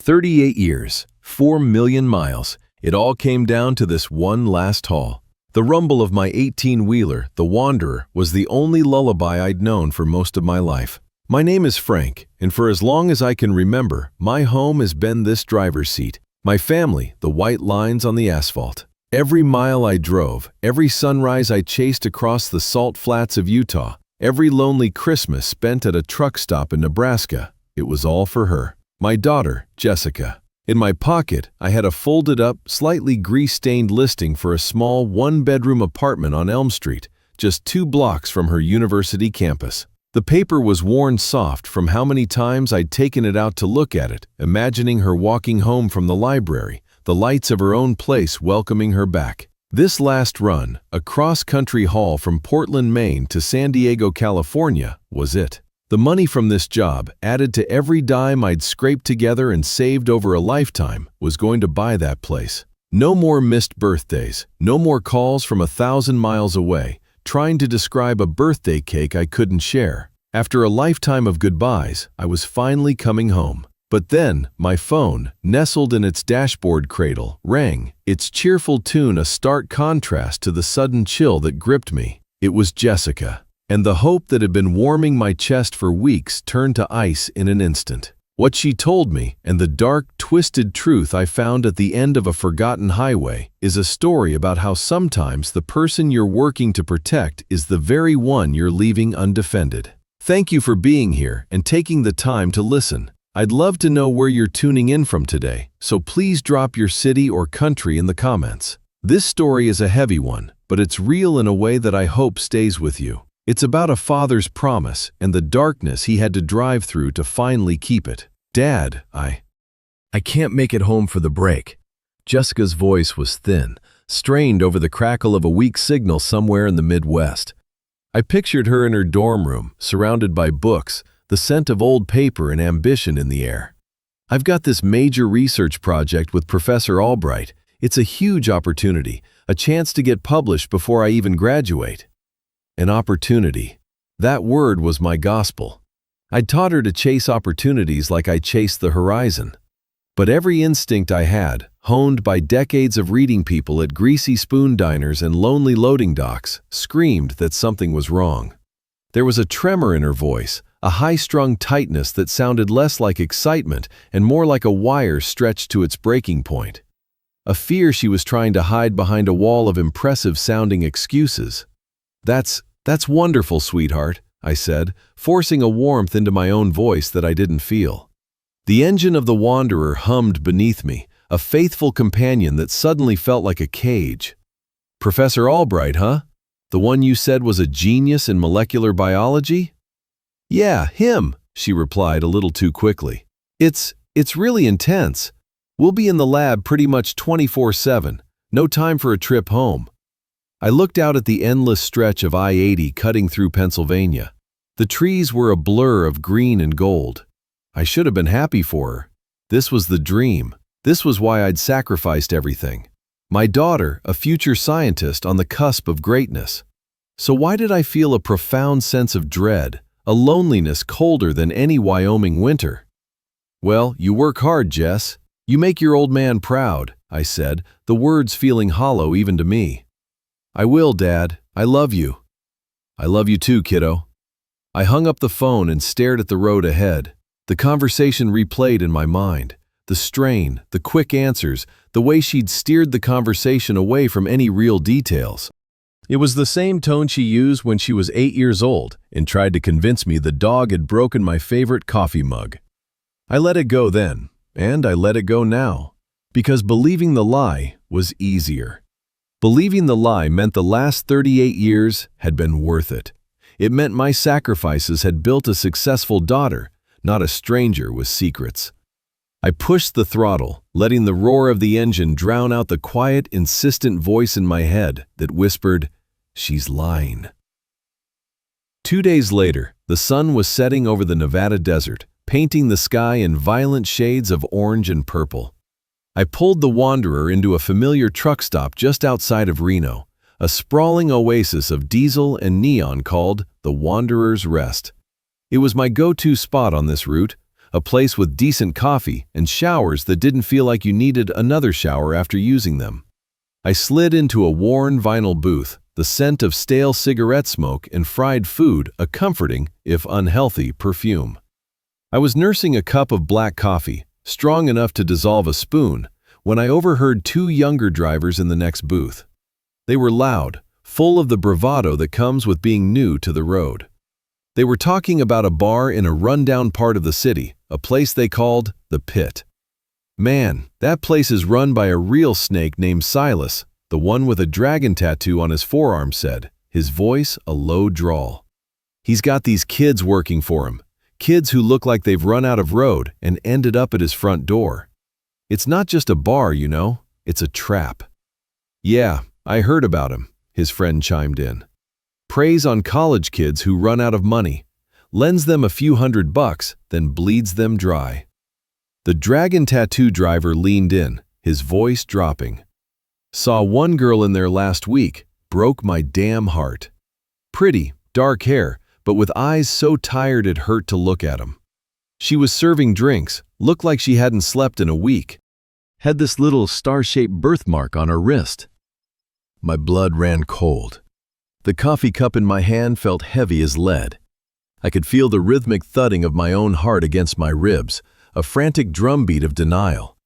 38 years, 4 million miles. It all came down to this one last haul. The rumble of my 18-wheeler, the Wanderer, was the only lullaby I'd known for most of my life. My name is Frank, and for as long as I can remember, my home has been this driver's seat. My family, the white lines on the asphalt. Every mile I drove, every sunrise I chased across the salt flats of Utah, every lonely Christmas spent at a truck stop in Nebraska, it was all for her. My daughter, Jessica. In my pocket, I had a folded-up, slightly grease-stained listing for a small one-bedroom apartment on Elm Street, just 2 blocks from her university campus. The paper was worn soft from how many times I'd taken it out to look at it, imagining her walking home from the library, the lights of her own place welcoming her back. This last run, a cross-country haul from Portland, Maine to San Diego, California, was it. The money from this job, added to every dime I'd scraped together and saved over a lifetime, was going to buy that place. No more missed birthdays, no more calls from 1,000 miles away, trying to describe a birthday cake I couldn't share. After a lifetime of goodbyes, I was finally coming home. But then, my phone, nestled in its dashboard cradle, rang, its cheerful tune a stark contrast to the sudden chill that gripped me. It was Jessica. And the hope that had been warming my chest for weeks turned to ice in an instant. What she told me, and the dark, twisted truth I found at the end of a forgotten highway, is a story about how sometimes the person you're working to protect is the very one you're leaving undefended. Thank you for being here and taking the time to listen. I'd love to know where you're tuning in from today, so please drop your city or country in the comments. This story is a heavy one, but it's real in a way that I hope stays with you. It's about a father's promise and the darkness he had to drive through to finally keep it. Dad, I can't make it home for the break. Jessica's voice was thin, strained over the crackle of a weak signal somewhere in the Midwest. I pictured her in her dorm room, surrounded by books, the scent of old paper and ambition in the air. I've got this major research project with Professor Albright. It's a huge opportunity, a chance to get published before I even graduate. An opportunity. That word was my gospel. I'd taught her to chase opportunities like I chased the horizon. But every instinct I had, honed by decades of reading people at greasy spoon diners and lonely loading docks, screamed that something was wrong. There was a tremor in her voice, a high-strung tightness that sounded less like excitement and more like a wire stretched to its breaking point. A fear she was trying to hide behind a wall of impressive-sounding excuses. That's wonderful, sweetheart, I said, forcing a warmth into my own voice that I didn't feel. The engine of the Wanderer hummed beneath me, a faithful companion that suddenly felt like a cage. Professor Albright, huh? The one you said was a genius in molecular biology? Yeah, him, she replied a little too quickly. It's really intense. We'll be in the lab pretty much 24/7, no time for a trip home. I looked out at the endless stretch of I-80 cutting through Pennsylvania. The trees were a blur of green and gold. I should have been happy for her. This was the dream. This was why I'd sacrificed everything. My daughter, a future scientist on the cusp of greatness. So why did I feel a profound sense of dread, a loneliness colder than any Wyoming winter? Well, you work hard, Jess. You make your old man proud, I said, the words feeling hollow even to me. I will, Dad. I love you. I love you too, kiddo. I hung up the phone and stared at the road ahead. The conversation replayed in my mind. The strain, the quick answers, the way she'd steered the conversation away from any real details. It was the same tone she used when she was 8 years old and tried to convince me the dog had broken my favorite coffee mug. I let it go then, and I let it go now, because believing the lie was easier. Believing the lie meant the last 38 years had been worth it. It meant my sacrifices had built a successful daughter, not a stranger with secrets. I pushed the throttle, letting the roar of the engine drown out the quiet, insistent voice in my head that whispered, "She's lying." 2 days later, the sun was setting over the Nevada desert, painting the sky in violent shades of orange and purple. I pulled the Wanderer into a familiar truck stop just outside of Reno, a sprawling oasis of diesel and neon called the Wanderer's Rest. It was my go-to spot on this route, a place with decent coffee and showers that didn't feel like you needed another shower after using them. I slid into a worn vinyl booth, the scent of stale cigarette smoke and fried food a comforting, if unhealthy, perfume. I was nursing a cup of black coffee, strong enough to dissolve a spoon, when I overheard two younger drivers in the next booth. They were loud, full of the bravado that comes with being new to the road. They were talking about a bar in a rundown part of the city, a place they called the Pit. Man, that place is run by a real snake named Silas, the one with a dragon tattoo on his forearm said, his voice a low drawl. He's got these kids working for him, kids who look like they've run out of road and ended up at his front door. It's not just a bar, you know, it's a trap. Yeah, I heard about him, his friend chimed in. Preys on college kids who run out of money, lends them a few $100, then bleeds them dry. The dragon tattoo driver leaned in, his voice dropping. Saw one girl in there last week, broke my damn heart. Pretty, dark hair, but with eyes so tired it hurt to look at them. She was serving drinks, looked like she hadn't slept in a week. Had this little star-shaped birthmark on her wrist. My blood ran cold. The coffee cup in my hand felt heavy as lead. I could feel the rhythmic thudding of my own heart against my ribs, a frantic drumbeat of denial.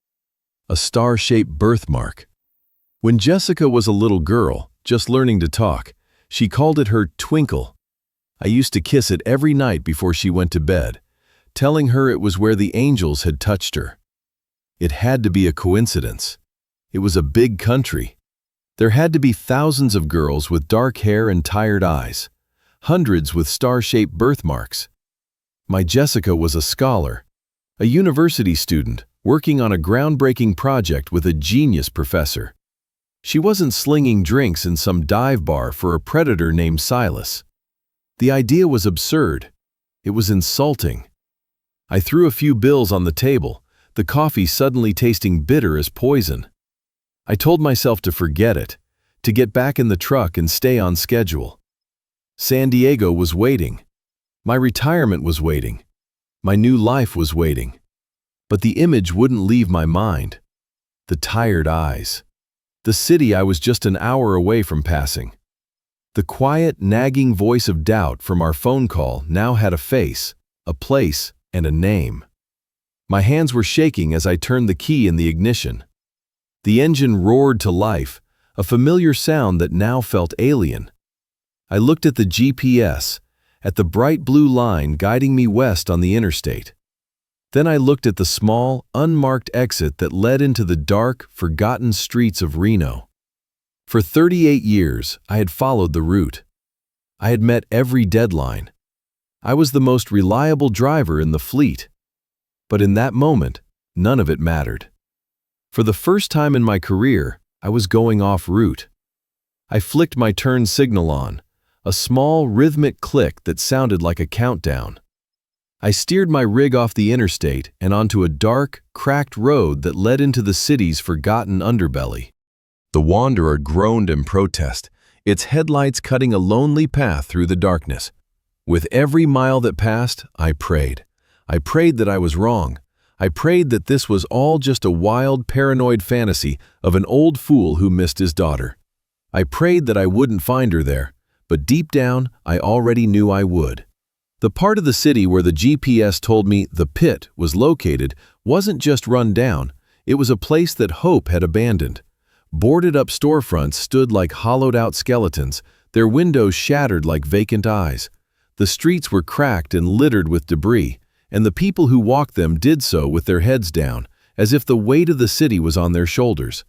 A star-shaped birthmark. When Jessica was a little girl, just learning to talk, she called it her twinkle. I used to kiss it every night before she went to bed, telling her it was where the angels had touched her. It had to be a coincidence. It was a big country. There had to be thousands of girls with dark hair and tired eyes, hundreds with star-shaped birthmarks. My Jessica was a scholar, a university student working on a groundbreaking project with a genius professor. She wasn't slinging drinks in some dive bar for a predator named Silas. The idea was absurd. It was insulting. I threw a few bills on the table, the coffee suddenly tasting bitter as poison. I told myself to forget it, to get back in the truck and stay on schedule. San Diego was waiting. My retirement was waiting. My new life was waiting. But the image wouldn't leave my mind. The tired eyes. The city I was just an hour away from passing. The quiet, nagging voice of doubt from our phone call now had a face, a place, and a name. My hands were shaking as I turned the key in the ignition. The engine roared to life, a familiar sound that now felt alien. I looked at the GPS, at the bright blue line guiding me west on the interstate. Then I looked at the small, unmarked exit that led into the dark, forgotten streets of Reno. For 38 years, I had followed the route. I had met every deadline. I was the most reliable driver in the fleet. But in that moment, none of it mattered. For the first time in my career, I was going off route. I flicked my turn signal on, a small rhythmic click that sounded like a countdown. I steered my rig off the interstate and onto a dark, cracked road that led into the city's forgotten underbelly. The Wanderer groaned in protest, its headlights cutting a lonely path through the darkness. With every mile that passed, I prayed. I prayed that I was wrong. I prayed that this was all just a wild, paranoid fantasy of an old fool who missed his daughter. I prayed that I wouldn't find her there, but deep down, I already knew I would. The part of the city where the GPS told me the Pit was located wasn't just run down, it was a place that hope had abandoned. Boarded-up storefronts stood like hollowed-out skeletons, their windows shattered like vacant eyes. The streets were cracked and littered with debris, and the people who walked them did so with their heads down, as if the weight of the city was on their shoulders.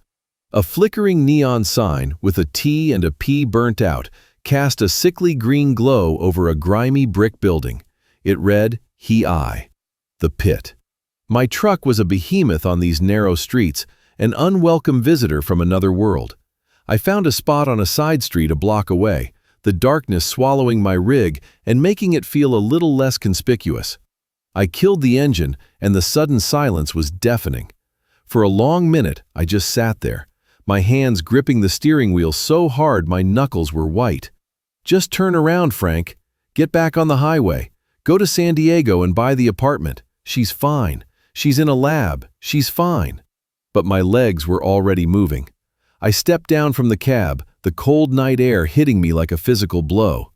A flickering neon sign, with a T and a P burnt out, cast a sickly green glow over a grimy brick building. It read, He-I, the Pit. My truck was a behemoth on these narrow streets, an unwelcome visitor from another world. I found a spot on a side street a block away, the darkness swallowing my rig and making it feel a little less conspicuous. I killed the engine, and the sudden silence was deafening. For a long minute, I just sat there, my hands gripping the steering wheel so hard my knuckles were white. Just turn around, Frank. Get back on the highway. Go to San Diego and buy the apartment. She's fine. She's in a lab. She's fine." But my legs were already moving. I stepped down from the cab, the cold night air hitting me like a physical blow.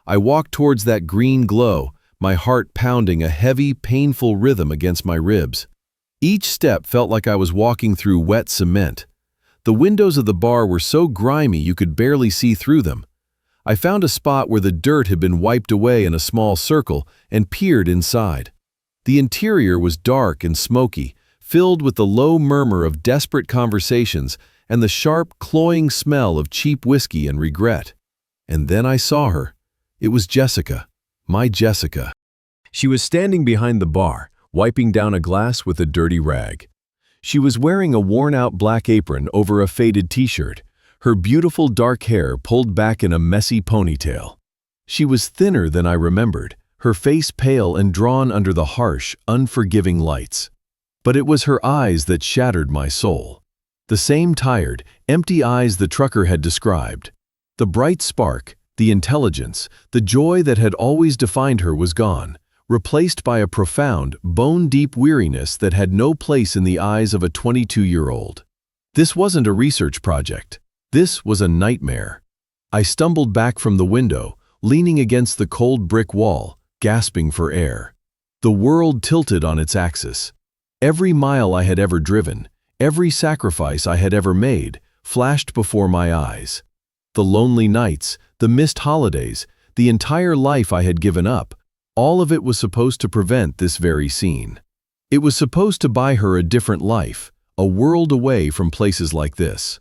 I walked towards that green glow, my heart pounding a heavy, painful rhythm against my ribs. Each step felt like I was walking through wet cement. The windows of the bar were so grimy you could barely see through them. I found a spot where the dirt had been wiped away in a small circle and peered inside. The interior was dark and smoky, filled with the low murmur of desperate conversations and the sharp, cloying smell of cheap whiskey and regret. And then I saw her. It was Jessica, my Jessica. She was standing behind the bar, wiping down a glass with a dirty rag. She was wearing a worn-out black apron over a faded t-shirt, her beautiful dark hair pulled back in a messy ponytail. She was thinner than I remembered, her face pale and drawn under the harsh, unforgiving lights. But it was her eyes that shattered my soul. The same tired, empty eyes the trucker had described. The bright spark, the intelligence, the joy that had always defined her was gone, replaced by a profound, bone-deep weariness that had no place in the eyes of a 22-year-old. This wasn't a research project. This was a nightmare. I stumbled back from the window, leaning against the cold brick wall, gasping for air. The world tilted on its axis. Every mile I had ever driven, every sacrifice I had ever made, flashed before my eyes. The lonely nights, the missed holidays, the entire life I had given up, all of it was supposed to prevent this very scene. It was supposed to buy her a different life, a world away from places like this.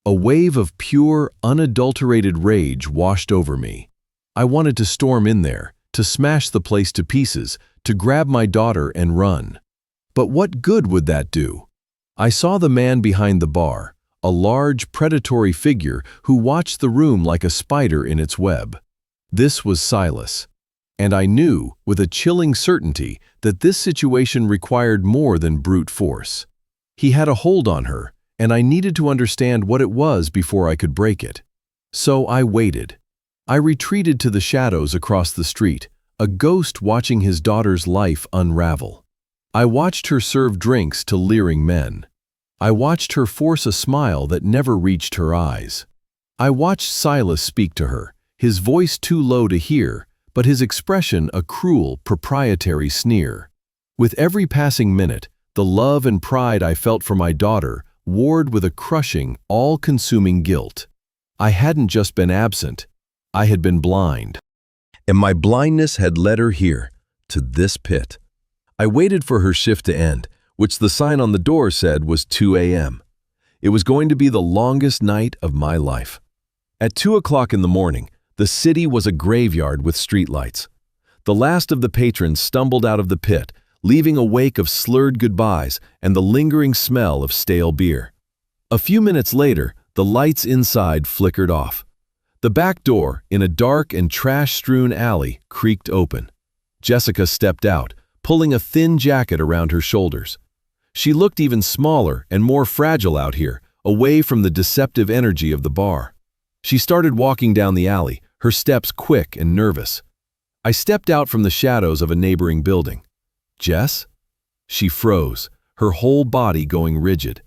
A wave of pure, unadulterated rage washed over me. I wanted to storm in there, to smash the place to pieces, to grab my daughter and run. But what good would that do? I saw the man behind the bar, a large, predatory figure who watched the room like a spider in its web. This was Silas. And I knew, with a chilling certainty, that this situation required more than brute force. He had a hold on her, and I needed to understand what it was before I could break it. So I waited. I retreated to the shadows across the street, a ghost watching his daughter's life unravel. I watched her serve drinks to leering men. I watched her force a smile that never reached her eyes. I watched Silas speak to her, his voice too low to hear, but his expression a cruel, proprietary sneer. With every passing minute, the love and pride I felt for my daughter warred with a crushing, all-consuming guilt. I hadn't just been absent, I had been blind. And my blindness had led her here, to this pit. I waited for her shift to end, which the sign on the door said was 2 a.m. It was going to be the longest night of my life. At 2 o'clock in the morning, the city was a graveyard with streetlights. The last of the patrons stumbled out of the pit, leaving a wake of slurred goodbyes and the lingering smell of stale beer. A few minutes later, the lights inside flickered off. The back door, in a dark and trash-strewn alley, creaked open. Jessica stepped out, pulling a thin jacket around her shoulders. She looked even smaller and more fragile out here, away from the deceptive energy of the bar. She started walking down the alley, her steps quick and nervous. I stepped out from the shadows of a neighboring building. "Jess?" She froze, her whole body going rigid.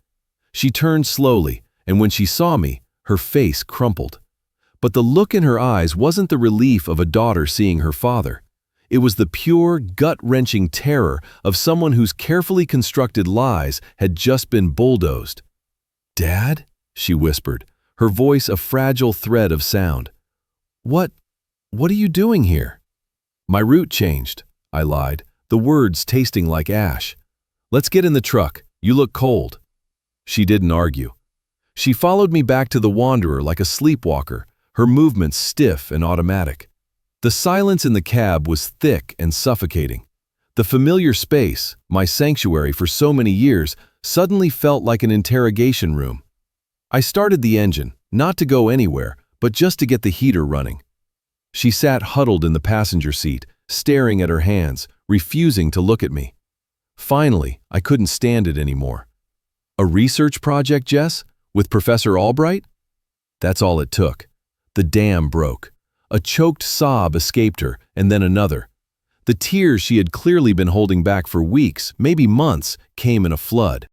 She turned slowly, and when she saw me, her face crumpled. But the look in her eyes wasn't the relief of a daughter seeing her father. It was the pure, gut-wrenching terror of someone whose carefully constructed lies had just been bulldozed. "Dad?" she whispered, her voice a fragile thread of sound. What are you doing here?" "My route changed," I lied, the words tasting like ash. "Let's get in the truck. You look cold." She didn't argue. She followed me back to the Wanderer like a sleepwalker, her movements stiff and automatic. The silence in the cab was thick and suffocating. The familiar space, my sanctuary for so many years, suddenly felt like an interrogation room. I started the engine, not to go anywhere, but just to get the heater running. She sat huddled in the passenger seat, staring at her hands, refusing to look at me. Finally, I couldn't stand it anymore. "A research project, Jess? With Professor Albright?" That's all it took. The dam broke. A choked sob escaped her, and then another. The tears she had clearly been holding back for weeks, maybe months, came in a flood.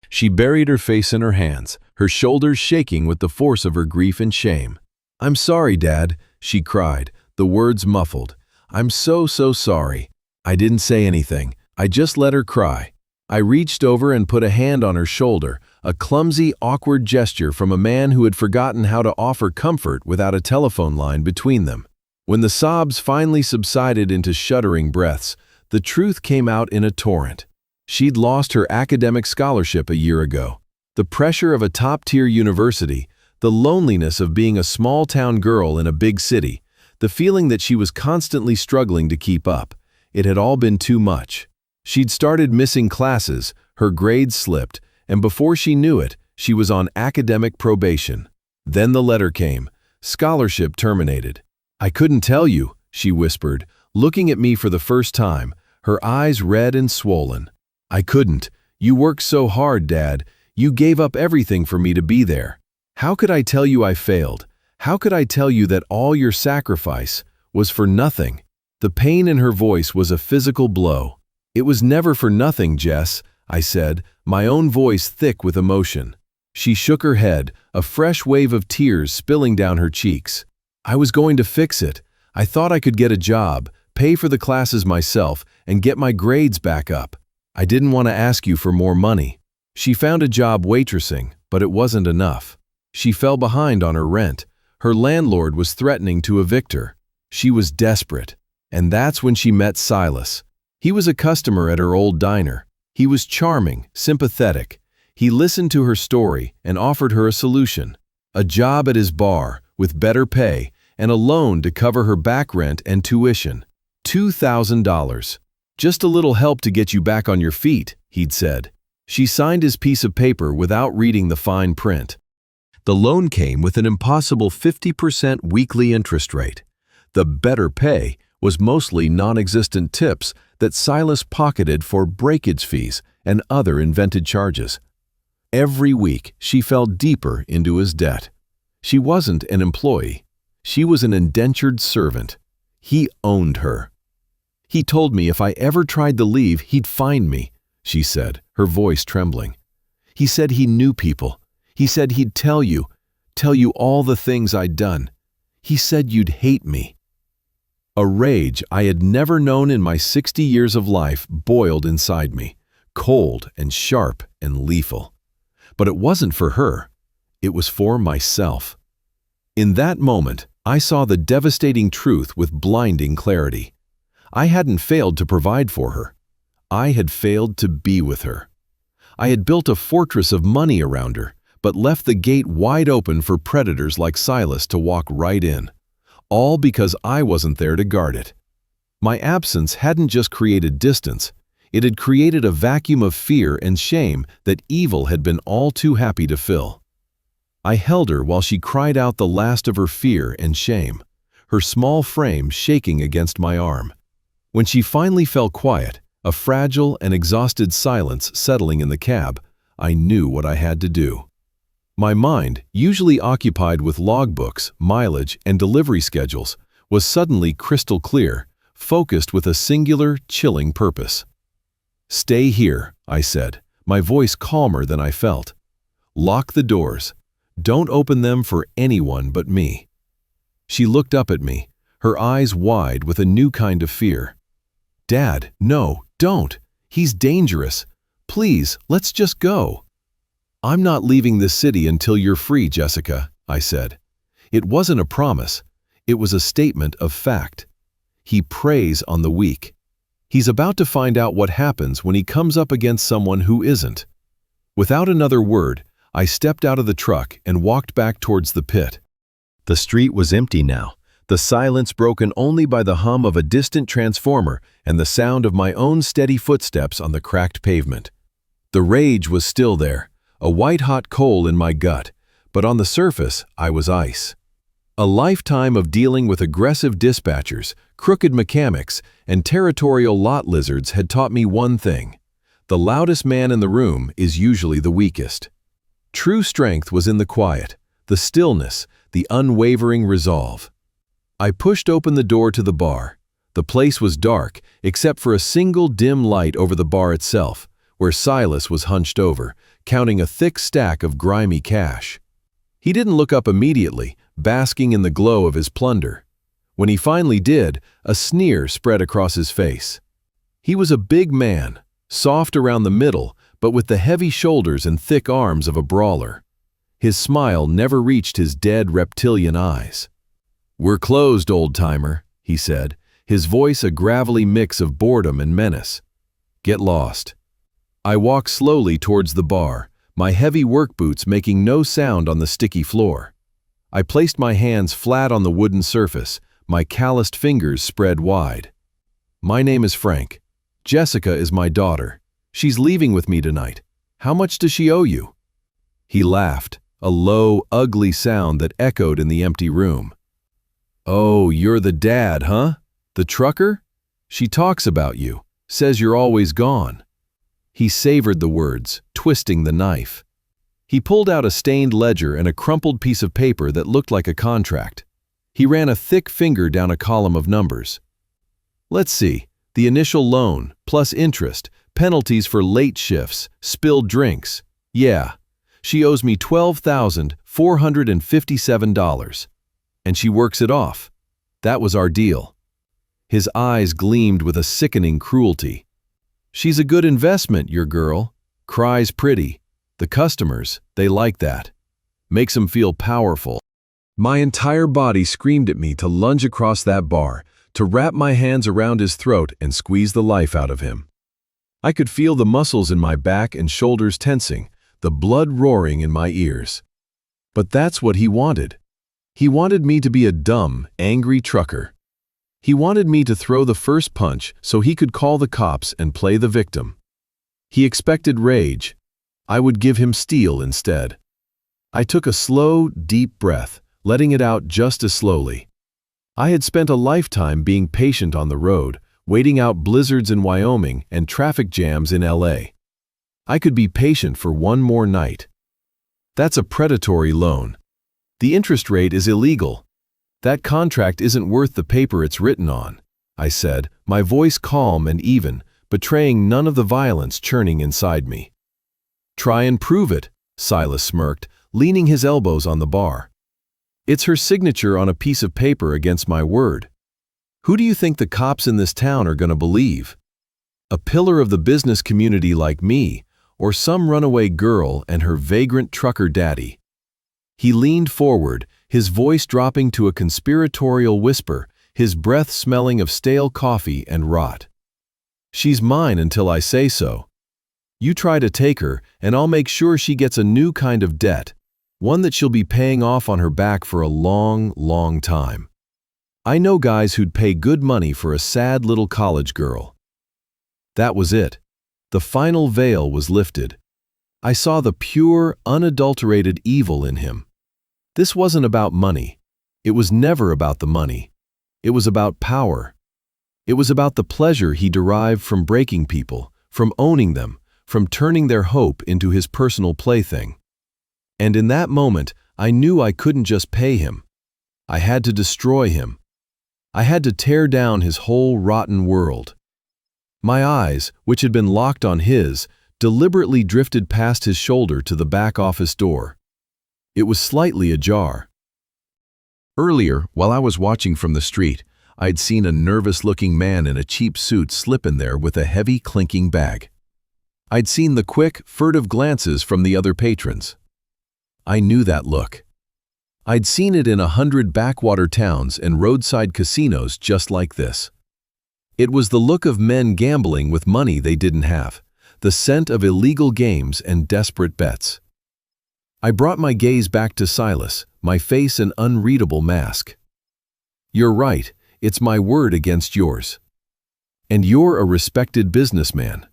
She buried her face in her hands, her shoulders shaking with the force of her grief and shame. "I'm sorry, Dad," she cried, the words muffled. "I'm so sorry." I didn't say anything. I just let her cry. I reached over and put a hand on her shoulder, a clumsy, awkward gesture from a man who had forgotten how to offer comfort without a telephone line between them. When the sobs finally subsided into shuddering breaths, the truth came out in a torrent. She'd lost her academic scholarship a year ago. The pressure of a top-tier university, the loneliness of being a small-town girl in a big city, the feeling that she was constantly struggling to keep up. It had all been too much. She'd started missing classes, her grades slipped, and before she knew it, she was on academic probation. Then the letter came. Scholarship terminated. "I couldn't tell you," she whispered, looking at me for the first time, her eyes red and swollen. "I couldn't. You worked so hard, Dad. You gave up everything for me to be there. How could I tell you I failed? How could I tell you that all your sacrifice was for nothing?" The pain in her voice was a physical blow. "It was never for nothing, Jess," I said, my own voice thick with emotion. She shook her head, a fresh wave of tears spilling down her cheeks. "I was going to fix it. I thought I could get a job, pay for the classes myself, and get my grades back up. I didn't want to ask you for more money." She found a job waitressing, but it wasn't enough. She fell behind on her rent. Her landlord was threatening to evict her. She was desperate. And that's when she met Silas. He was a customer at her old diner. He was charming, sympathetic. He listened to her story and offered her a solution. A job at his bar, with better pay, and a loan to cover her back rent and tuition. $2,000. "Just a little help to get you back on your feet," he'd said. She signed his piece of paper without reading the fine print. The loan came with an impossible 50% weekly interest rate. The better pay was mostly non-existent tips that Silas pocketed for breakage fees and other invented charges. Every week, she fell deeper into his debt. She wasn't an employee. She was an indentured servant. He owned her. "He told me if I ever tried to leave, he'd find me," she said, her voice trembling. "He said he knew people. He said he'd tell you all the things I'd done. He said you'd hate me." A rage I had never known in my 60 years of life boiled inside me, cold and sharp and lethal. But it wasn't for her. It was for myself. In that moment, I saw the devastating truth with blinding clarity. I hadn't failed to provide for her. I had failed to be with her. I had built a fortress of money around her, but left the gate wide open for predators like Silas to walk right in. All because I wasn't there to guard it. My absence hadn't just created distance, it had created a vacuum of fear and shame that evil had been all too happy to fill. I held her while she cried out the last of her fear and shame, her small frame shaking against my arm. When she finally fell quiet, a fragile and exhausted silence settling in the cab, I knew what I had to do. My mind, usually occupied with logbooks, mileage, and delivery schedules, was suddenly crystal clear, focused with a singular, chilling purpose. "Stay here," I said, my voice calmer than I felt. "Lock the doors. Don't open them for anyone but me." She looked up at me, her eyes wide with a new kind of fear. "Dad, no, don't. He's dangerous. Please, let's just go." "I'm not leaving this city until you're free, Jessica," I said. It wasn't a promise. It was a statement of fact. He preys on the weak. He's about to find out what happens when he comes up against someone who isn't. Without another word, I stepped out of the truck and walked back towards the pit. The street was empty now, the silence broken only by the hum of a distant transformer and the sound of my own steady footsteps on the cracked pavement. The rage was still there, a white-hot coal in my gut, but on the surface, I was ice. A lifetime of dealing with aggressive dispatchers, crooked mechanics, and territorial lot lizards had taught me one thing: the loudest man in the room is usually the weakest. True strength was in the quiet, the stillness, the unwavering resolve. I pushed open the door to the bar. The place was dark, except for a single dim light over the bar itself, where Silas was hunched over, counting a thick stack of grimy cash. He didn't look up immediately, basking in the glow of his plunder. When he finally did, a sneer spread across his face. He was a big man, soft around the middle, but with the heavy shoulders and thick arms of a brawler. His smile never reached his dead reptilian eyes. "We're closed, old-timer," he said, his voice a gravelly mix of boredom and menace. "Get lost." I walked slowly towards the bar, my heavy work boots making no sound on the sticky floor. I placed my hands flat on the wooden surface, my calloused fingers spread wide. "My name is Frank. Jessica is my daughter. She's leaving with me tonight. How much does she owe you?" He laughed, a low, ugly sound that echoed in the empty room. "Oh, you're the dad, huh? The trucker? She talks about you, says you're always gone." He savored the words, twisting the knife. He pulled out a stained ledger and a crumpled piece of paper that looked like a contract. He ran a thick finger down a column of numbers. "Let's see, the initial loan, plus interest, penalties for late shifts, spilled drinks. Yeah, she owes me $12,457. And she works it off. That was our deal." His eyes gleamed with a sickening cruelty. "She's a good investment, your girl. Cries pretty. The customers, they like that. Makes them feel powerful." My entire body screamed at me to lunge across that bar, to wrap my hands around his throat and squeeze the life out of him. I could feel the muscles in my back and shoulders tensing, the blood roaring in my ears. But that's what he wanted. He wanted me to be a dumb, angry trucker. He wanted me to throw the first punch so he could call the cops and play the victim. He expected rage. I would give him steel instead. I took a slow, deep breath, letting it out just as slowly. I had spent a lifetime being patient on the road, waiting out blizzards in Wyoming and traffic jams in LA. I could be patient for one more night. That's a predatory loan. The interest rate is illegal. That contract isn't worth the paper it's written on, I said, my voice calm and even, betraying none of the violence churning inside me. "Try and prove it," Silas smirked, leaning his elbows on the bar. "It's her signature on a piece of paper against my word. Who do you think the cops in this town are going to believe? A pillar of the business community like me, or some runaway girl and her vagrant trucker daddy?" He leaned forward, his voice dropping to a conspiratorial whisper, his breath smelling of stale coffee and rot. "She's mine until I say so. You try to take her, and I'll make sure she gets a new kind of debt, one that she'll be paying off on her back for a long, long time. I know guys who'd pay good money for a sad little college girl." That was it. The final veil was lifted. I saw the pure, unadulterated evil in him. This wasn't about money. It was never about the money. It was about power. It was about the pleasure he derived from breaking people, from owning them, from turning their hope into his personal plaything. And in that moment, I knew I couldn't just pay him. I had to destroy him. I had to tear down his whole rotten world. My eyes, which had been locked on his, deliberately drifted past his shoulder to the back office door. It was slightly ajar. Earlier, while I was watching from the street, I'd seen a nervous-looking man in a cheap suit slip in there with a heavy, clinking bag. I'd seen the quick, furtive glances from the other patrons. I knew that look. I'd seen it in 100 backwater towns and roadside casinos just like this. It was the look of men gambling with money they didn't have, the scent of illegal games and desperate bets. I brought my gaze back to Silas, my face an unreadable mask. "You're right, it's my word against yours. And you're a respected businessman."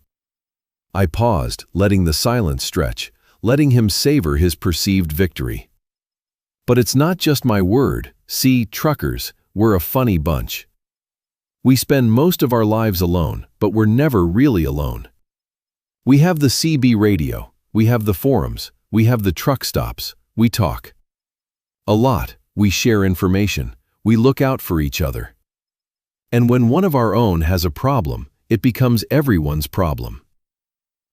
I paused, letting the silence stretch, letting him savor his perceived victory. "But it's not just my word. See, truckers, we're a funny bunch. We spend most of our lives alone, but we're never really alone. We have the CB radio, we have the forums, we have the truck stops, we talk. A lot, we share information, we look out for each other. And when one of our own has a problem, it becomes everyone's problem.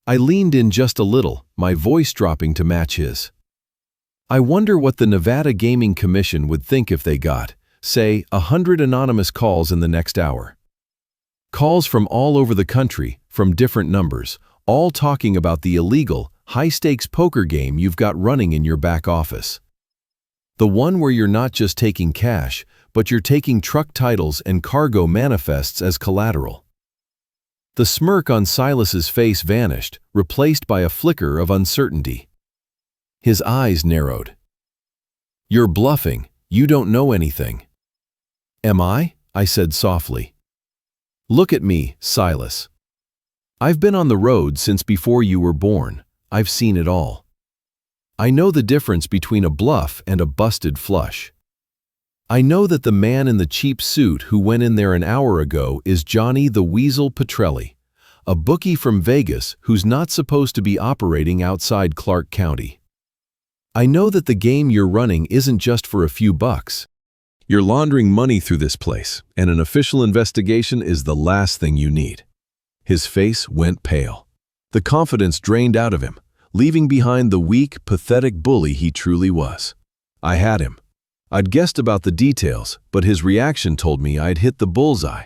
I leaned in just a little, my voice dropping to match his. I wonder what the Nevada Gaming Commission would think if they got, say, 100 anonymous calls in the next hour. Calls from all over the country, from different numbers, all talking about the illegal, high-stakes poker game you've got running in your back office. The one where you're not just taking cash, but you're taking truck titles and cargo manifests as collateral. The smirk on Silas's face vanished, replaced by a flicker of uncertainty. His eyes narrowed. "You're bluffing. You don't know anything." "Am I?" I said softly. "Look at me, Silas. I've been on the road since before you were born. I've seen it all. I know the difference between a bluff and a busted flush. I know that the man in the cheap suit who went in there an hour ago is Johnny the Weasel Petrelli, a bookie from Vegas who's not supposed to be operating outside Clark County. I know that the game you're running isn't just for a few bucks. You're laundering money through this place, and an official investigation is the last thing you need." His face went pale. The confidence drained out of him, leaving behind the weak, pathetic bully he truly was. I had him. I'd guessed about the details, but his reaction told me I'd hit the bullseye.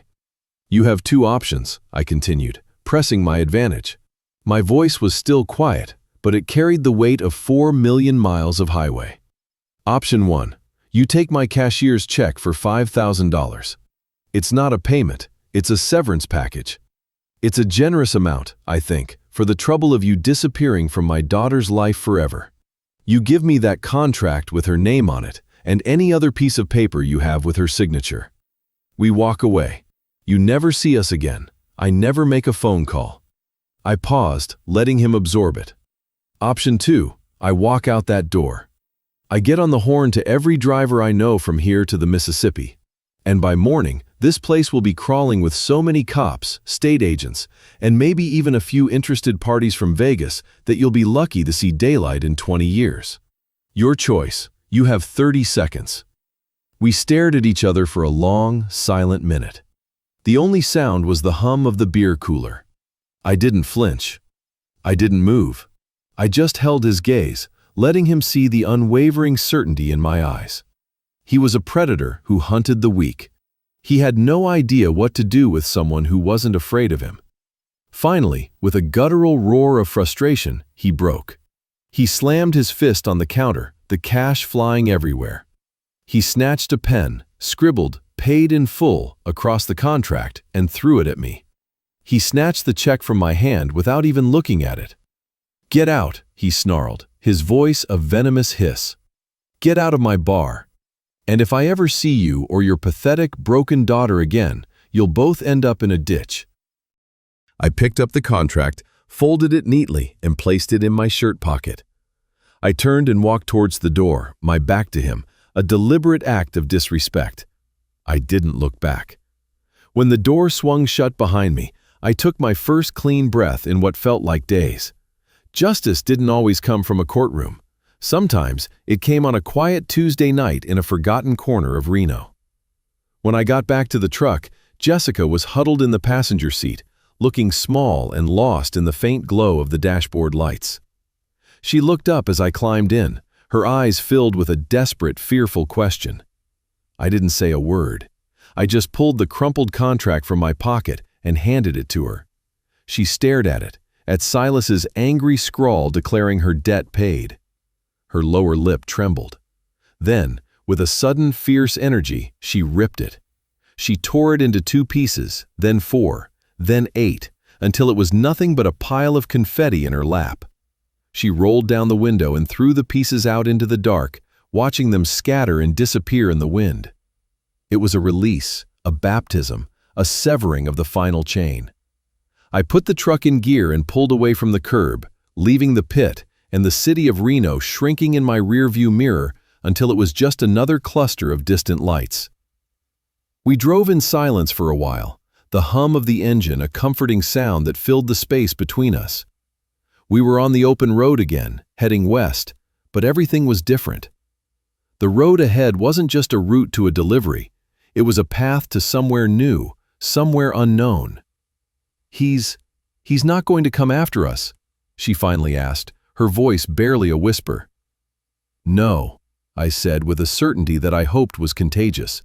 "You have two options," I continued, pressing my advantage. My voice was still quiet, but it carried the weight of 4 million miles of highway. "Option 1. You take my cashier's check for $5,000. It's not a payment, it's a severance package. It's a generous amount, I think, for the trouble of you disappearing from my daughter's life forever. You give me that contract with her name on it, and any other piece of paper you have with her signature. We walk away. You never see us again. I never make a phone call." I paused, letting him absorb it. Option 2. I walk out that door. I get on the horn to every driver I know from here to the Mississippi. And by morning, this place will be crawling with so many cops, state agents, and maybe even a few interested parties from Vegas that you'll be lucky to see daylight in 20 years. Your choice. You have 30 seconds. We stared at each other for a long, silent minute. The only sound was the hum of the beer cooler. I didn't flinch. I didn't move. I just held his gaze, letting him see the unwavering certainty in my eyes. He was a predator who hunted the weak. He had no idea what to do with someone who wasn't afraid of him. Finally, with a guttural roar of frustration, he broke. He slammed his fist on the counter, the cash flying everywhere. He snatched a pen, scribbled "paid in full" across the contract, and threw it at me. He snatched the check from my hand without even looking at it. "Get out," he snarled, his voice a venomous hiss. "Get out of my bar. And if I ever see you or your pathetic, broken daughter again, you'll both end up in a ditch." I picked up the contract, folded it neatly, and placed it in my shirt pocket. I turned and walked towards the door, my back to him, a deliberate act of disrespect. I didn't look back. When the door swung shut behind me, I took my first clean breath in what felt like days. Justice didn't always come from a courtroom. Sometimes it came on a quiet Tuesday night in a forgotten corner of Reno. When I got back to the truck, Jessica was huddled in the passenger seat, looking small and lost in the faint glow of the dashboard lights. She looked up as I climbed in, her eyes filled with a desperate, fearful question. I didn't say a word. I just pulled the crumpled contract from my pocket and handed it to her. She stared at it, at Silas's angry scrawl declaring her debt paid. Her lower lip trembled. Then, with a sudden, fierce energy, she ripped it. She tore it into 2 pieces, then 4, then 8, until it was nothing but a pile of confetti in her lap. She rolled down the window and threw the pieces out into the dark, watching them scatter and disappear in the wind. It was a release, a baptism, a severing of the final chain. I put the truck in gear and pulled away from the curb, leaving the pit and the city of Reno shrinking in my rearview mirror until it was just another cluster of distant lights. We drove in silence for a while, the hum of the engine a comforting sound that filled the space between us. We were on the open road again, heading west, but everything was different. The road ahead wasn't just a route to a delivery. It was a path to somewhere new, somewhere unknown. He's not going to come after us?" she finally asked, her voice barely a whisper. "No," I said with a certainty that I hoped was contagious.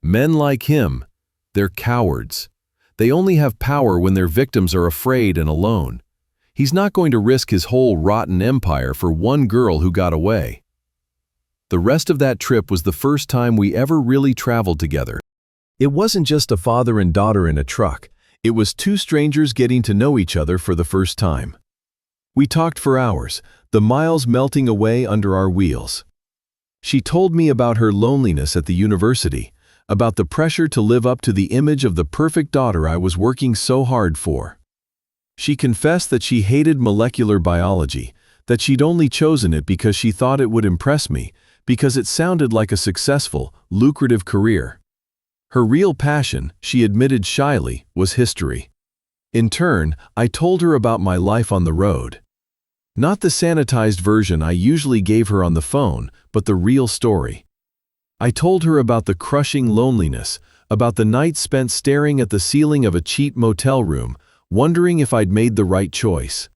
"Men like him, they're cowards. They only have power when their victims are afraid and alone. He's not going to risk his whole rotten empire for one girl who got away." The rest of that trip was the first time we ever really traveled together. It wasn't just a father and daughter in a truck. It was two strangers getting to know each other for the first time. We talked for hours, the miles melting away under our wheels. She told me about her loneliness at the university, about the pressure to live up to the image of the perfect daughter I was working so hard for. She confessed that she hated molecular biology, that she'd only chosen it because she thought it would impress me, because it sounded like a successful, lucrative career. Her real passion, she admitted shyly, was history. In turn, I told her about my life on the road. Not the sanitized version I usually gave her on the phone, but the real story. I told her about the crushing loneliness, about the nights spent staring at the ceiling of a cheap motel room, wondering if I'd made the right choice.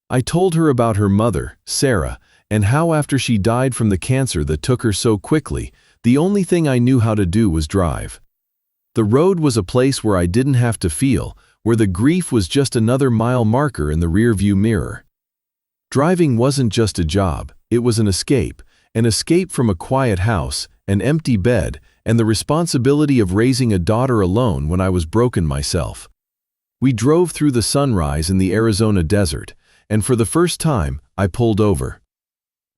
I told her about her mother, Sarah, and how after she died from the cancer that took her so quickly, the only thing I knew how to do was drive. The road was a place where I didn't have to feel, where the grief was just another mile marker in the rearview mirror. Driving wasn't just a job, it was an escape from a quiet house, an empty bed, and the responsibility of raising a daughter alone when I was broken myself. We drove through the sunrise in the Arizona desert, and for the first time, I pulled over.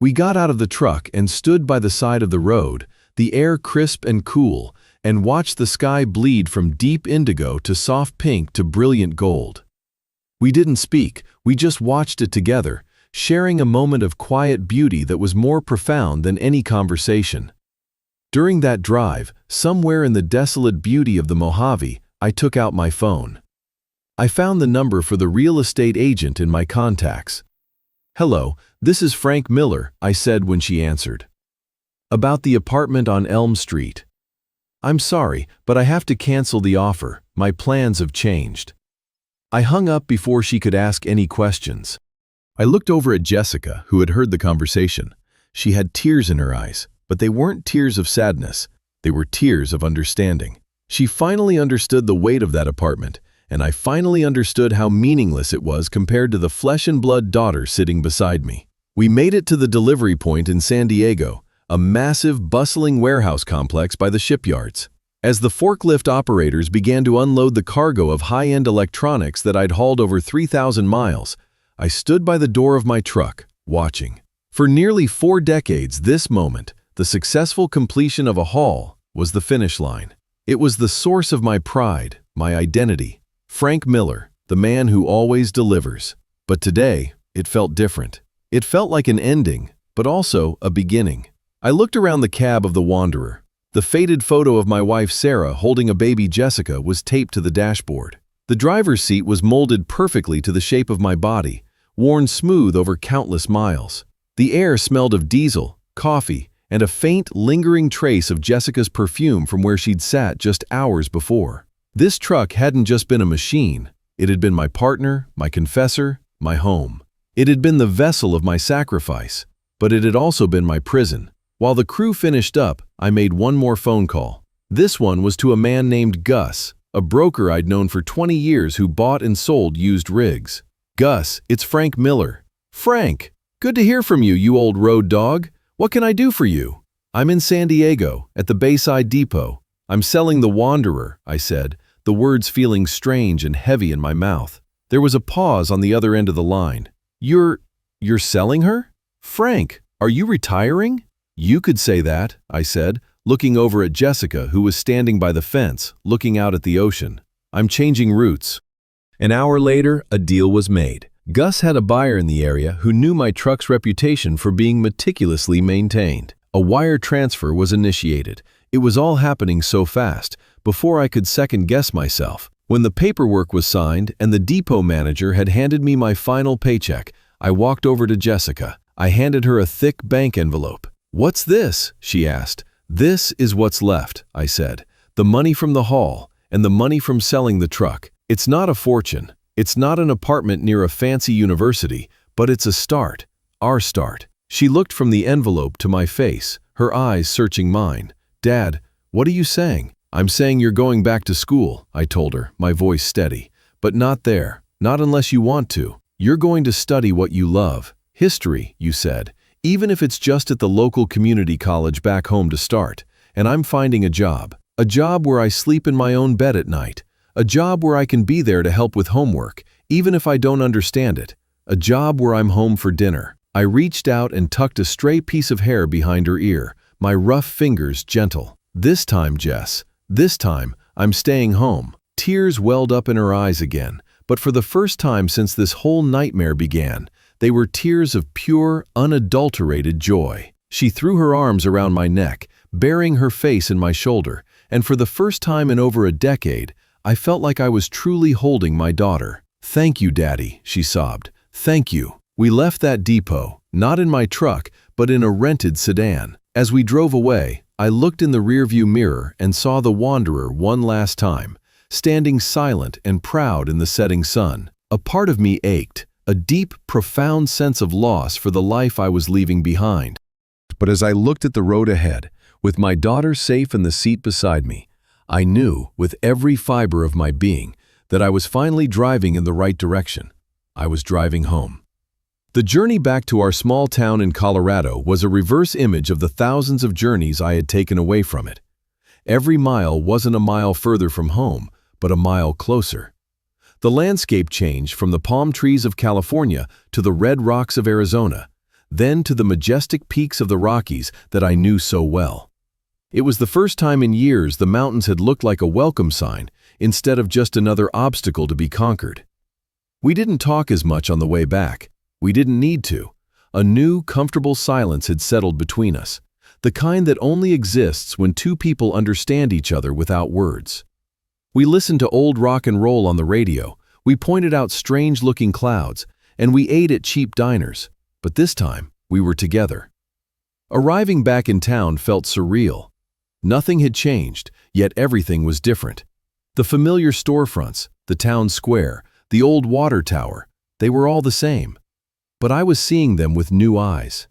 We got out of the truck and stood by the side of the road, the air crisp and cool, and watched the sky bleed from deep indigo to soft pink to brilliant gold. We didn't speak, we just watched it together, sharing a moment of quiet beauty that was more profound than any conversation. During that drive, somewhere in the desolate beauty of the Mojave, I took out my phone. I found the number for the real estate agent in my contacts. "Hello, this is Frank Miller," I said when she answered. "About the apartment on Elm Street. I'm sorry, but I have to cancel the offer. My plans have changed." I hung up before she could ask any questions. I looked over at Jessica, who had heard the conversation. She had tears in her eyes, but they weren't tears of sadness. They were tears of understanding. She finally understood the weight of that apartment, and I finally understood how meaningless it was compared to the flesh-and-blood daughter sitting beside me. We made it to the delivery point in San Diego, a massive, bustling warehouse complex by the shipyards. As the forklift operators began to unload the cargo of high-end electronics that I'd hauled over 3,000 miles, I stood by the door of my truck, watching. For nearly 4 decades, this moment, the successful completion of a haul, was the finish line. It was the source of my pride, my identity. Frank Miller, the man who always delivers. But today, it felt different. It felt like an ending, but also a beginning. I looked around the cab of the Wanderer. The faded photo of my wife Sarah holding a baby Jessica was taped to the dashboard. The driver's seat was molded perfectly to the shape of my body, worn smooth over countless miles. The air smelled of diesel, coffee, and a faint, lingering trace of Jessica's perfume from where she'd sat just hours before. This truck hadn't just been a machine. It had been my partner, my confessor, my home. It had been the vessel of my sacrifice, but it had also been my prison. While the crew finished up, I made one more phone call. This one was to a man named Gus, a broker I'd known for 20 years who bought and sold used rigs. "Gus, it's Frank Miller." "Frank, good to hear from you, you old road dog. What can I do for you?" "I'm in San Diego, at the Bayside Depot. I'm selling the Wanderer," I said, the words feeling strange and heavy in my mouth. There was a pause on the other end of the line. You're selling her? Frank, are you retiring?" "You could say that," I said, looking over at Jessica, who was standing by the fence, looking out at the ocean. "I'm changing routes." An hour later, a deal was made. Gus had a buyer in the area who knew my truck's reputation for being meticulously maintained. A wire transfer was initiated. It was all happening so fast, before I could second-guess myself. When the paperwork was signed and the depot manager had handed me my final paycheck, I walked over to Jessica. I handed her a thick bank envelope. "What's this?" she asked. "This is what's left," I said. "The money from the haul. and the money from selling the truck. It's not a fortune. It's not an apartment near a fancy university, but it's a start. Our start. She looked from the envelope to my face, her eyes searching mine. Dad, what are you saying? I'm saying you're going back to school, I told her, my voice steady. But not there. Not unless you want to. You're going to study what you love. History, you said. Even if it's just at the local community college back home to start. And I'm finding a job. A job where I sleep in my own bed at night. A job where I can be there to help with homework, even if I don't understand it. A job where I'm home for dinner. I reached out and tucked a stray piece of hair behind her ear, my rough fingers gentle. This time, Jess. This time, I'm staying home. Tears welled up in her eyes again, but for the first time since this whole nightmare began, they were tears of pure, unadulterated joy. She threw her arms around my neck, burying her face in my shoulder, and for the first time in over a decade, I felt like I was truly holding my daughter. Thank you, Daddy, she sobbed. Thank you. We left that depot, not in my truck, but in a rented sedan. As we drove away, I looked in the rearview mirror and saw the Wanderer one last time, standing silent and proud in the setting sun. A part of me ached, a deep, profound sense of loss for the life I was leaving behind. But as I looked at the road ahead, with my daughter safe in the seat beside me, I knew, with every fiber of my being, that I was finally driving in the right direction. I was driving home. The journey back to our small town in Colorado was a reverse image of the thousands of journeys I had taken away from it. Every mile wasn't a mile further from home, but a mile closer. The landscape changed from the palm trees of California to the red rocks of Arizona, then to the majestic peaks of the Rockies that I knew so well. It was the first time in years the mountains had looked like a welcome sign instead of just another obstacle to be conquered. We didn't talk as much on the way back. We didn't need to. A new, comfortable silence had settled between us, the kind that only exists when two people understand each other without words. We listened to old rock and roll on the radio, we pointed out strange-looking clouds, and we ate at cheap diners, but this time we were together. Arriving back in town felt surreal. Nothing had changed, yet everything was different. The familiar storefronts, the town square, the old water tower, they were all the same. But I was seeing them with new eyes.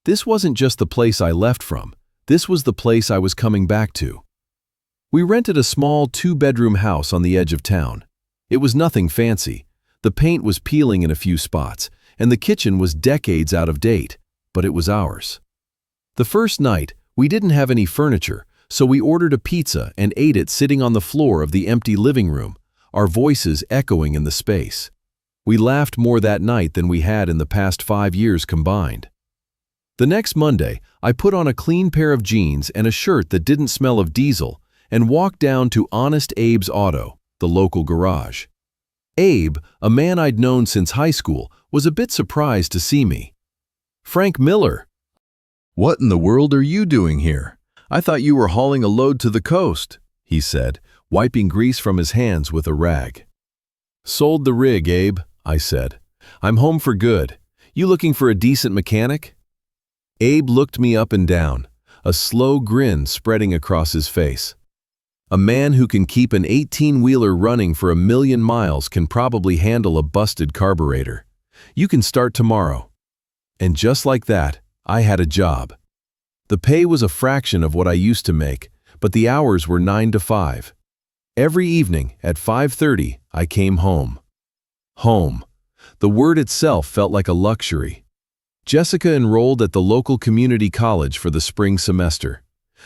This wasn't just the place I left from, this was the place I was coming back to. We rented a small two-bedroom house on the edge of town. It was nothing fancy. The paint was peeling in a few spots, and the kitchen was decades out of date, but it was ours. The first night, we didn't have any furniture, so we ordered a pizza and ate it sitting on the floor of the empty living room, our voices echoing in the space. We laughed more that night than we had in the past 5 years combined. The next Monday, I put on a clean pair of jeans and a shirt that didn't smell of diesel and walked down to Honest Abe's Auto, the local garage. Abe, a man I'd known since high school, was a bit surprised to see me. "Frank Miller. What in the world are you doing here? I thought you were hauling a load to the coast," he said, wiping grease from his hands with a rag. "Sold the rig, Abe," I said. "I'm home for good. You looking for a decent mechanic?" Abe looked me up and down, a slow grin spreading across his face. A man who can keep an 18-wheeler running for 1,000,000 miles can probably handle a busted carburetor. You can start tomorrow. And just like that, I had a job. The pay was a fraction of what I used to make, but the hours were 9 to 5. Every evening at 5:30, I came home. Home. The word itself felt like a luxury. Jessica enrolled at the local community college for the spring semester.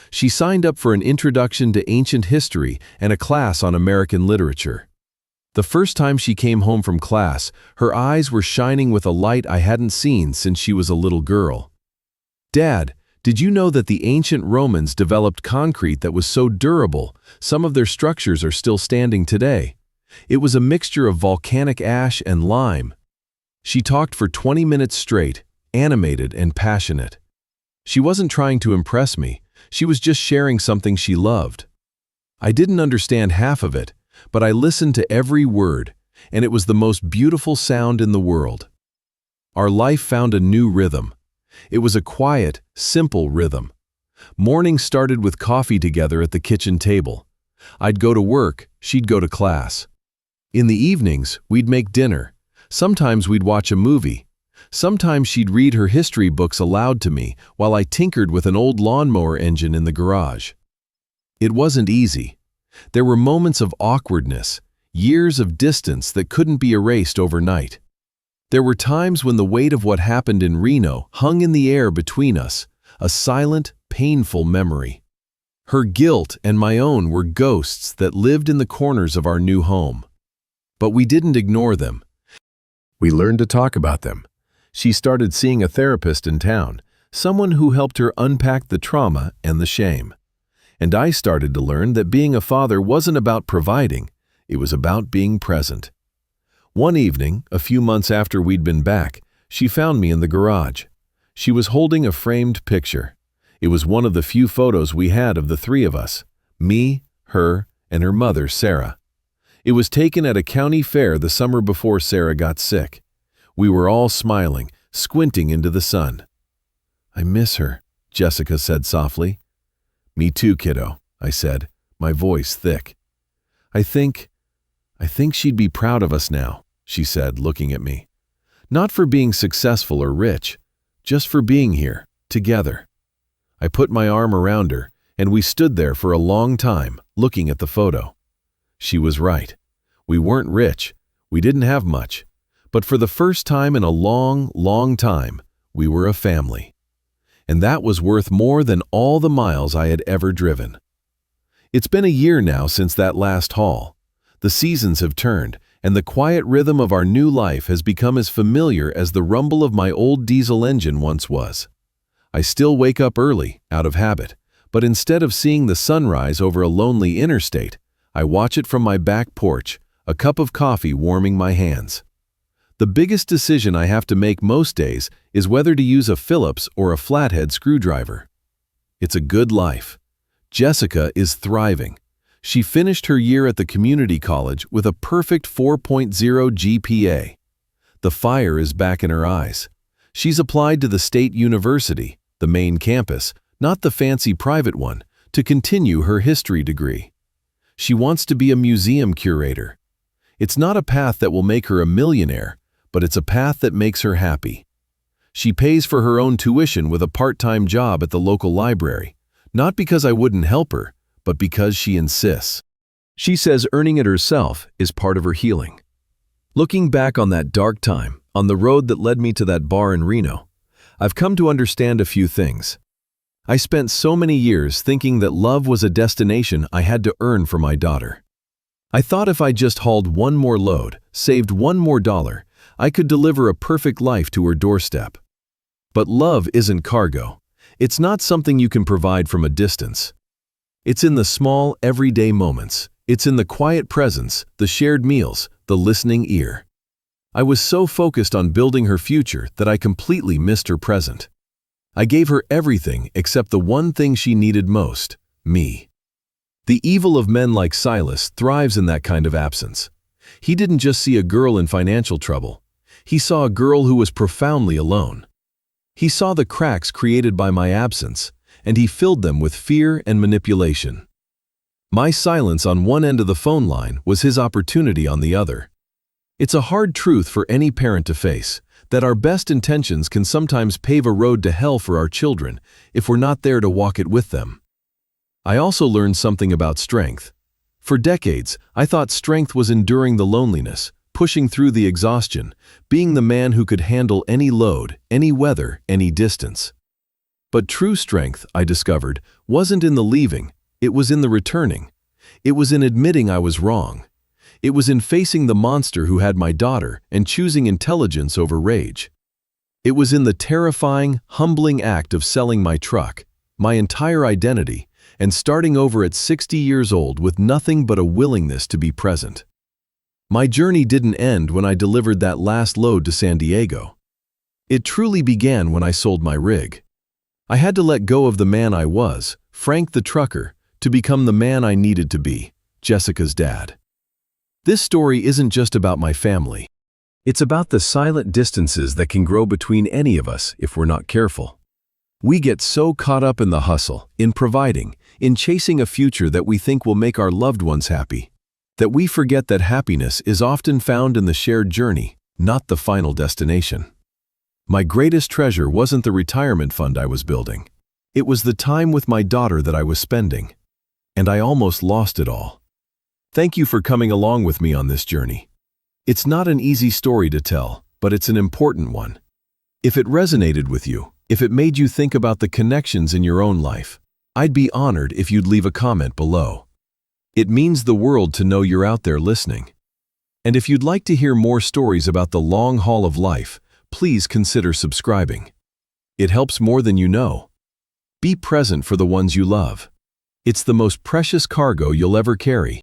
She signed up for an introduction to ancient history and a class on American literature. The first time she came home from class, her eyes were shining with a light I hadn't seen since she was a little girl. "Dad, did you know that the ancient Romans developed concrete that was so durable, some of their structures are still standing today? It was a mixture of volcanic ash and lime." She talked for 20 minutes straight, animated and passionate. She wasn't trying to impress me, she was just sharing something she loved. I didn't understand half of it, but I listened to every word, and it was the most beautiful sound in the world. Our life found a new rhythm. It was a quiet, simple rhythm. Mornings started with coffee together at the kitchen table. I'd go to work, she'd go to class. In the evenings, we'd make dinner. Sometimes we'd watch a movie. Sometimes she'd read her history books aloud to me while I tinkered with an old lawnmower engine in the garage. It wasn't easy. There were moments of awkwardness, years of distance that couldn't be erased overnight. There were times when the weight of what happened in Reno hung in the air between us, a silent, painful memory. Her guilt and my own were ghosts that lived in the corners of our new home. But we didn't ignore them. We learned to talk about them. She started seeing a therapist in town, someone who helped her unpack the trauma and the shame. And I started to learn that being a father wasn't about providing, it was about being present. One evening, a few months after we'd been back, she found me in the garage. She was holding a framed picture. It was one of the few photos we had of the three of us, me, her, and her mother, Sarah. It was taken at a county fair the summer before Sarah got sick. We were all smiling, squinting into the sun. "I miss her," Jessica said softly. "Me too, kiddo," I said, my voice thick. I think she'd be proud of us now," she said, looking at me. "Not for being successful or rich, just for being here, together." I put my arm around her, and we stood there for a long time, looking at the photo. She was right. We weren't rich. We didn't have much. But for the first time in a long, long time, we were a family. And that was worth more than all the miles I had ever driven. It's been a year now since that last haul. The seasons have turned, and the quiet rhythm of our new life has become as familiar as the rumble of my old diesel engine once was. I still wake up early, out of habit, but instead of seeing the sunrise over a lonely interstate, I watch it from my back porch, a cup of coffee warming my hands. The biggest decision I have to make most days is whether to use a Phillips or a flathead screwdriver. It's a good life. Jessica is thriving. She finished her year at the community college with a perfect 4.0 GPA. The fire is back in her eyes. She's applied to the state university, the main campus, not the fancy private one, to continue her history degree. She wants to be a museum curator. It's not a path that will make her a millionaire, but it's a path that makes her happy. She pays for her own tuition with a part-time job at the local library, not because I wouldn't help her, but because she insists. She says earning it herself is part of her healing. Looking back on that dark time, on the road that led me to that bar in Reno, I've come to understand a few things. I spent so many years thinking that love was a destination I had to earn for my daughter. I thought if I just hauled one more load, saved one more dollar, I could deliver a perfect life to her doorstep. But love isn't cargo. It's not something you can provide from a distance. It's in the small, everyday moments. It's in the quiet presence, the shared meals, the listening ear. I was so focused on building her future that I completely missed her present. I gave her everything except the one thing she needed most, me. The evil of men like Silas thrives in that kind of absence. He didn't just see a girl in financial trouble. He saw a girl who was profoundly alone. He saw the cracks created by my absence, and he filled them with fear and manipulation. My silence on one end of the phone line was his opportunity on the other. It's a hard truth for any parent to face, that our best intentions can sometimes pave a road to hell for our children if we're not there to walk it with them. I also learned something about strength. For decades, I thought strength was enduring the loneliness, pushing through the exhaustion, being the man who could handle any load, any weather, any distance. But true strength, I discovered, wasn't in the leaving, it was in the returning. It was in admitting I was wrong. It was in facing the monster who had my daughter and choosing intelligence over rage. It was in the terrifying, humbling act of selling my truck, my entire identity, and starting over at 60 years old with nothing but a willingness to be present. My journey didn't end when I delivered that last load to San Diego. It truly began when I sold my rig. I had to let go of the man I was, Frank the trucker, to become the man I needed to be, Jessica's dad. This story isn't just about my family. It's about the silent distances that can grow between any of us if we're not careful. We get so caught up in the hustle, in providing, in chasing a future that we think will make our loved ones happy, that we forget that happiness is often found in the shared journey, not the final destination. My greatest treasure wasn't the retirement fund I was building. It was the time with my daughter that I was spending. And I almost lost it all. Thank you for coming along with me on this journey. It's not an easy story to tell, but it's an important one. If it resonated with you, if it made you think about the connections in your own life, I'd be honored if you'd leave a comment below. It means the world to know you're out there listening. And if you'd like to hear more stories about the long haul of life, please consider subscribing. It helps more than you know. Be present for the ones you love. It's the most precious cargo you'll ever carry.